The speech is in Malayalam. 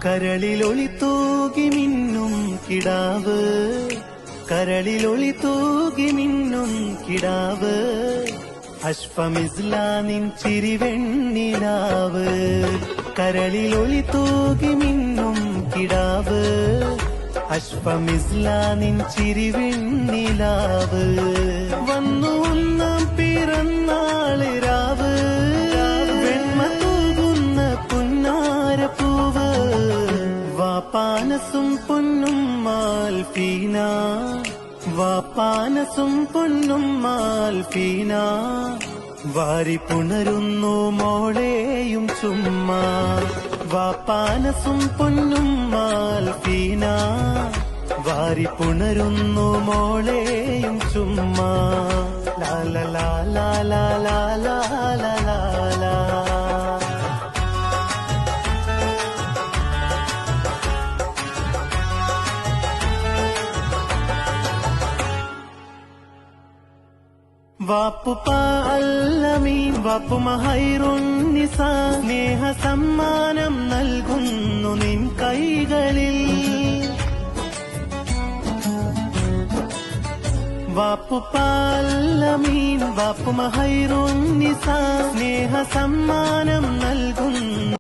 കരളിലൊളി തൂകി മിന്നും കിടാവ്, കരളിലൊളി തൂകി മിന്നും കിടാവ്, അഷ്ഫമിസ്ലാനിൻ ചിരിവെണ്ണിലാവ്. കരളിലൊളി തൂകി മിന്നും കിടാവ്, അഷ്ഫമിസ്ലാനിൻ ചിരിവെണ്ണിലാവ്. വന്നു ഒന്നാം പിറന്നാള് രാവ്, വെണ്മ തൂകുന്ന പുന്നാരപ്പൂവ്. വാപ്പാനസും പൊന്നും മാൽഫീന, വാപ്പാനസും പൊന്നും മാൽഫീന. വാരി പുണരുന്നു മോളെയും ചുമ്മാ. വാപ്പാനസും പൊന്നും മാൽഫീന, വാരി പുണരുന്നു മോളെയും ചുമ്മാ. ലാല ലാല ലാല ലാല ലാല. വാപ്പുപ്പ അല്ലമീൻ വാപ്പുമ ഹൈറുന്നിസ, സ്നേഹ സമ്മാനം നൽകുന്നു നിൻ കൈകളിൽ. വാപ്പുപ്പ അല്ലമീൻ വാപ്പുമ ഹൈറുന്നിസ, സ്നേഹ സമ്മാനം നൽകുന്നു